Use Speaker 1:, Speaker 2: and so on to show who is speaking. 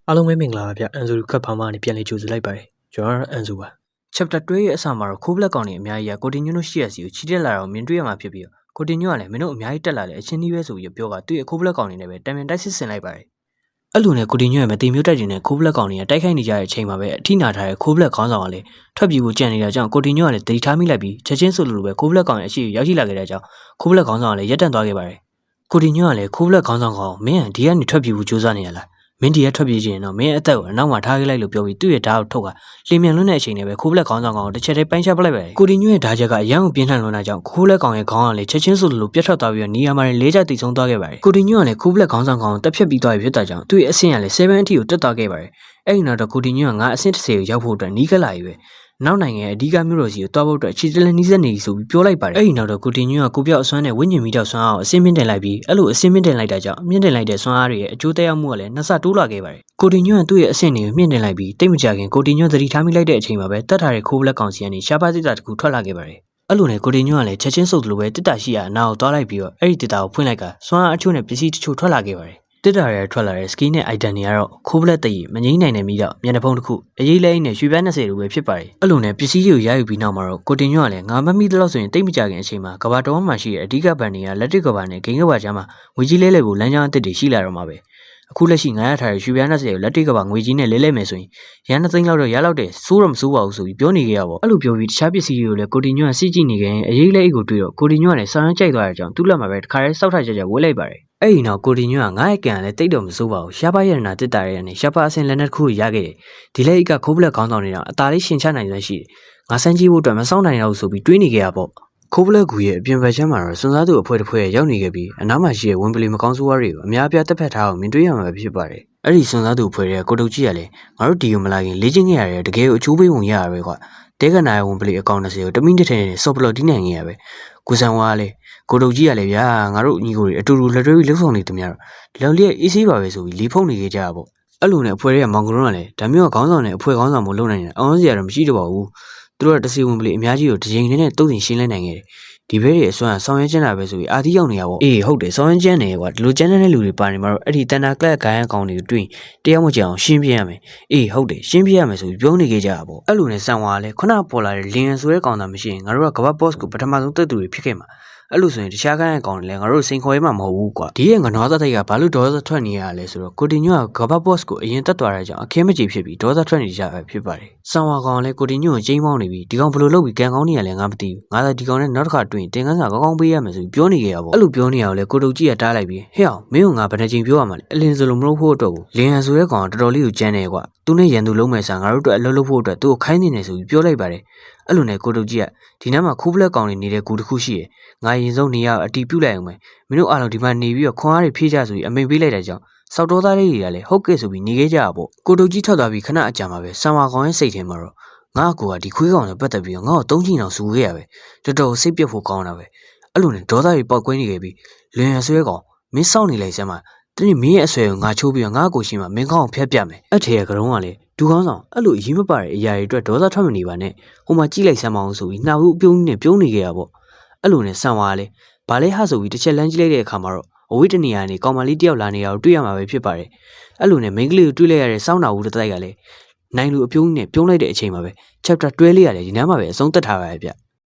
Speaker 1: အားလုံးပဲမင်္ဂလာပါဗျအန်ဇူခတ်ဖာမာနေပြန်လေးကြိုဆိုလိုက်ပါတယ်ကျွန်တော်အန်ဇူပါ chapter 2ရဲ့အစမှာတော့ခိုးဘလက်ကောင်တွေအများကြီးကကိုတင်ညွန့်တို့ရှိရစီကိုချီတက်လာတော့မြင်တွေ့ရမှာဖြစ်ပြီးကိုတင်ညွန့်ကလည်းမင်းတို့အများကြီးတက်လာတဲ့အချင်းကြီးပဲဆိုပြီးပြောကသူ့ရဲ့ခိုးဘလက်ကောင်တွေနဲ့ပဲတံမြန်တိုက်စစ်ဆင်လိုက်ပါတယ်အဲ့လိုနဲ့ကိုတင်ညွန့်ရဲ့မတိမျိုးတိုက်တွေနဲ့ခိုးဘလက်ကောင်တွေကတိုက်ခိုက်နေကြတဲ့အချိန်မှာပဲအထိနာထားတဲ့ခိုးဘလက်ခေါင်းဆောင်ကလည်းထွက်ပြေးဖို့ကြံနေတာကြောင့်ကိုတင်ညွန့်ကလည်းတတိထားမိလိုက်ပြီးချက်ချင်းဆိုလိုပဲခိုးဘလက်ကောင်ရဲ့အရှိရောက်ရှိလာခဲ့တဲ့ကြောင့်ခိုးဘလက်ခေါင်းဆောင်ကလည်းရက်တန့်သွားခဲ့ပါတယ်ကိုတင်ညွန့်ကလည်းခိုးဘလက်ခေါင်းဆောင်ကောင်မင်းကဒီကနေထွက်ပြေးဖို့ကြိုးစားနေရလားမင်းဒီကထွက်ပြေးခြင်းတော့မင်းအသက်ကိုအနောက်မှာထားခဲ့လိုက်လို့ပြောပြီးသူ့ရဲ့ဓာတ်ကိုထုတ်ကလင်းမြန်လွန်းတဲ့အချိန်နဲ့ပဲခိုးဘလက်ခေါင်းဆောင်ကောင်တစ်ချက်တည်းပိုင်းချပလိုက်ပါတယ်ကိုတင်ညွန့်ရဲ့ဓာတ်ချက်ကအရန်ကိုပြင်းထန်လွန်းတာကြောင့်ခိုးဘလက်ကောင်ရဲ့ခေါင်းကလည်းချက်ချင်းဆိုလိုပြတ်ထွက်သွားပြီးနေရာမှာလေးချတိတ်ဆုံးသွားခဲ့ပါတယ်ကိုတင်ညွန့်ကလည်းခိုးဘလက်ခေါင်းဆောင်ကောင်တက်ဖြတ်ပြီးသွားပြီဖြစ်တာကြောင့်သူ့ရဲ့အဆင့်ကလည်း7အထိကိုတက်သွားခဲ့ပါတယ်အဲ့ဒီနောက်တော့ကိုတင်ညွန့်ကငါအဆင့်10ကိုရောက်ဖို့အတွက်နီးကပ်လာပြီပဲနောက်နိုင်ငံရဲ့အဓိကမြို့တော်စီကိုတွားဖို့အတွက်ခြေတလက်နီးစက်နေဆိုပြီးပြောလိုက်ပါတယ်အဲ့ဒီနောက်တော့ကိုတင်ညွန့်ကကိုပြောက်အစွမ်းနဲ့ဝိညာဉ်မိတော့စွမ်းအောင်အစင်းမြင့်တင်လိုက်ပြီးအဲ့လိုအစင်းမြင့်တင်လိုက်တာကြောင့်မြင့်တင်လိုက်တဲ့စွမ်းအားတွေရဲ့အကျိုးသက်ရောက်မှုကလည်းနှစ်ဆတိုးလာခဲ့ပါတယ်ကိုတင်ညွန့်ကသူ့ရဲ့အဆင့်တွေကိုမြင့်တင်လိုက်ပြီးတိတ်မကြခင်ကိုတင်ညွန့်သတိထားမိလိုက်တဲ့အချိန်မှာပဲတတ်ထားတဲ့ခိုးဘလက်ကောင်စီကနေရှားပါးစစ်တာတစ်ခုထွက်လာခဲ့ပါတယ်အဲ့လိုနဲ့ကိုတင်ညွန့်ကလည်းချက်ချင်းစုပ်သလိုပဲတစ်တာရှိရာအနာကိုသွားလိုက်ပြီးတော့အဲ့ဒီတစ်တာကိုဖွင့်လိုက်ကစွမ်းအားအချို့နဲ့ပစ္စည်းတချို့ထွက်လာခဲ့ပါတယ်တစ်တာရဲထွက်လာတဲ့ skin နဲ့ item တွေကတော့ခိုးဘလက်တည်မငိမ့်နိုင်တဲ့မိတော့မျက်နှာဖုံးတစ်ခုအရေးလဲနဲ့ရွှေပြား20လိုပဲဖြစ်ပါတယ်အဲ့လိုနဲ့ပစ္စည်းတွေကိုရယူပြီးနောက်မှာတော့ကိုတင်ညွန့်ကလည်းငါမမိတဲ့လောက်ဆိုရင်တိတ်မကြခင်အချိန်မှာကဘာတော်မှာရှိတဲ့အဓိကဘဏ်တွေကလက်တစ်ကဘာနဲ့ဂိမ်းကဘာကြားမှာငွေကြီးလဲကိုလမ်းကြောင်းအသစ်တွေရှိလာတော့မှာပဲအခုလက်ရှိငါရထားတဲ့ရွှေပြား20ကိုလက်တစ်ကဘာငွေကြီးနဲ့လဲလဲမယ်ဆိုရင်ရန်2သိန်းလောက်တော့ရလောက်တယ်စိုးတော့မစိုးပါဘူးဆိုပြီးပြောနေကြရပါအဲ့လိုပြောပြီးတခြားပစ္စည်းတွေကိုလည်းကိုတင်ညွန့်ကစီးကြည့်နေခင်အရေးလဲအိတ်ကိုတွေ့တော့ကိုတင်ညွန့်ကလည်းစာရမ်းကြိုက်သွားတဲ့အကြောင်းသူ့လက်မှာပဲတစ်ခါတည်းစောက်ထကြဝဲလိုက်ပါတယ်အဲ့ဒီနောက်ကိုတင်ညွန့်ကငါ့ရဲ့ကန်ကလည်းတိတ်တော့မစိုးပါဘူးရှားပါရတနာတစ်တာရဲနဲ့ရှားပါအစင်လက်နက်တစ်ခုရခဲ့တယ်ဒီလက်အိတ်ကခိုးဘလက်ခေါင်းဆောင်နေတော့အသားလေးရှင်ချနိုင်စွမ်းရှိတယ်ငါစမ်းကြည့်ဖို့အတွက်မစောင့်နိုင်တော့ဆိုပြီးတွေးနေကြရပေါ့ခိုးဘလက်ကူရဲ့အပြင်ဘက်ချမ်းမှာတော့စွန်စားသူအဖွဲ့တစ်ဖွဲ့ရောက်နေခဲ့ပြီးအနားမှာရှိတဲ့ဝင်ပလီမကောင်းဆိုးဝါးတွေကိုအများအပြားတက်ဖက်ထားအောင်မြင်တွေ့ရမှာဖြစ်ပါတယ်အဲ့ဒီစွန်စားသူအဖွဲ့ရဲ့ကိုတုတ်ကြီးကလည်းငါတို့ဒီကိုမလာခင်လေ့ကျင့်ခဲ့ရတဲ့တကယ်ကိုအချိုးပေးဝင်ရတာပဲကွာတဲကနာရဲ့ဝင်ပလီအကောင့်20ကိုတမိနစ်ထဲနဲ့စော့ပလော့တီးနိုင်ခဲ့ရပဲကိုဆန်ဝါကလည်းကိုတုတ်ကြီးကလည်းဗျာငါတို့ညီကိုတွေအတူတူလက်တွဲပြီးလှုပ်ဆောင်နေသူများတော့ဒီလောက်လေးအေးဆေးပါပဲဆိုပြီးလီဖုံနေကြကြပါပေါ့အဲ့လိုနဲ့အဖွဲ့ရဲ့မောင်ကရုံးကလည်းဒါမျိုးကခေါင်းဆောင်နဲ့အဖွဲ့ခေါင်းဆောင်မို့လုံနိုင်တယ်အောင်စရာတော့မရှိတော့ပါဘူးသူတို့ကတစီဝင်ပလီအများကြီးကိုတစ်ချိန်နဲ့တုံ့ပြန်ရှင်းလဲနိုင်ခဲ့တယ်ဒီဘဲတွေအစွမ်းဆောင်ရွက်ကျန်းတာပဲဆိုပြီးအာသီးရောက်နေရပေါ့အေးဟုတ်တယ်ဆောင်ရွက်ကျန်းနေကွာဒီလိုကျန်းတဲ့လူတွေပါနေမှာတော့အဲ့ဒီတန်တာကလပ်ဂိုင်းအကောင်တွေကိုတွေ့တယောက်မကြအောင်ရှင်းပြရမယ်အေးဟုတ်တယ်ရှင်းပြရမယ်ဆိုပြီးပြောနေကြကြတာပေါ့အဲ့လိုနဲ့ဆန်ဝါကလည်းခုနပေါ်လာတဲ့လင်ဆိုတဲ့ကောင်သားမရှိရင်ငါတို့ကကမ္ဘာ boss ကိုပထမဆုံးတက်သူတွေဖြစ်ခဲ့မှာအဲ့လိုဆိုရင်တခြားကိုင်းအကောင်တွေလည်းငါတို့စိန်ခေါ်ရမှာမဟုတ်ဘူးကွာဒီရဲ့ငနွားသက်တိုက်ကဘာလို့ဒေါသထွက်နေရလဲဆိုတော့ကိုတင်ညွန့်ကကမ္ဘာ boss ကိုအရင်တက်သွားတဲ့ကြောင့်အခင်းမကြေဖြစ်ပြီးဒေါသထွက်နေကြပဲဖြစ်ပါတယ်ဆန်ဝါကောင်လည်းကိုတင်ညွန့်ကိုချိန်ပေါင်းနေပြီးဒီကောင်ဘယ်လိုလုပ်ပြီးကန်ကောင်းနေရလဲငါမသိဘူးငါသာဒီကောင်နဲ့နောက်တစ်ခါတွေ့ရင်တင်ကန်းစာကောင်းကောင်းပေးရမယ်ဆိုပြီးပြောနေကြရပေါ့အဲ့လိုပြောနေရအောင်လေကိုတုတ်ကြီးကတားလိုက်ပြီးဟဲ့အောင်မင်းကငါဘယ်နှချိန်ပြောရမှာလဲအလင်းစလိုမလုပ်ဖို့အတွက်ကိုလင်ဟန်ဆိုတဲ့ကောင်ကတော်တော်လေးကိုကြမ်းနေကွာသူနဲ့ရန်သူလုံးမယ်ဆန်ငါတို့အတွက်အလုပ်လုပ်ဖို့အတွက်သူ့ကိုခိုင်းနေတယ်ဆိုပြီးပြောလိုက်ပါတယ်အဲ့လိုနဲ့ကိုတုတ်ကြီးကဒီနားမှာခိုးဘလက်ကောင်တွေနေတဲ့ကူတစ်ခုရှိရယ်ငါရင်ဆုံးနေရအတီးပြုတ်လိုက်အောင်မယ်မင်းတို့အားလုံးဒီမှာနေပြီးတော့ခွန်အားတွေဖြည့်ကြဆိုပြီးအမိန်ပေးလိုက်တဲ့ကြောင့်စောက်တော်သားလေးတွေကလည်းဟုတ်ကဲ့ဆိုပြီးနေခဲ့ကြတာပေါ့ကိုတုတ်ကြီးထွက်သွားပြီးခဏအကြာမှာပဲဆံဝါကောင်ရဲ့စိတ်ထဲမှာတော့ငါ့ကိုကဒီခွေးကောင်နဲ့ပတ်သက်ပြီးတော့ငါ့ကို3ချိန်အောင်စူခဲ့ရပဲတော်တော်စိတ်ပြတ်ဖို့ကောင်းတာပဲအဲ့လိုနဲ့ဒေါသတွေပေါက်ကွဲနေခဲ့ပြီးလင်ရဆွဲကောင်မင်းစောင့်နေလိုက်စမ်းမှာတနေ့မင်းရဲ့အဆွဲကိုငါချိုးပြီးတော့ငါ့ကိုရှိမှမင်းကောင်းအောင်ဖျက်ပြမယ်အဲ့ထဲကကတုံးကလည်းဒူကောင်းဆောင်အဲ့လိုအရေးမပါတဲ့အရာတွေအတွက်ဒေါသထွက်မနေပါနဲ့ဟိုမှာကြည့်လိုက်စမ်းမအောင်ဆိုပြီးနှာဘူးအပြုံးနဲ့ပြုံးနေခဲ့ရပေါ့အဲ့လိုနဲ့ဆန်ဝါကလည်းဘာလဲဟဆိုပြီးတစ်ချက်လမ်းကြည့်လိုက်တဲ့အခါမှာတော့အဝိတ္တနေရာနေကောင်မလေးတယောက်လာနေတာကိုတွေ့ရမှာပဲဖြစ်ပါတယ်အဲ့လိုနဲ့မိန်းကလေးကိုတွေ့လိုက်ရတဲ့စောင်းနာဦးတစ်တိုက်ကလည်းနိုင်လူအပြုံးနဲ့ပြုံးလိုက်တဲ့အချိန်မှာပဲ chapter 12လေးရတယ်ဒီနားမှာပဲအဆုံးသတ်ထားပါရဲ့ဗျ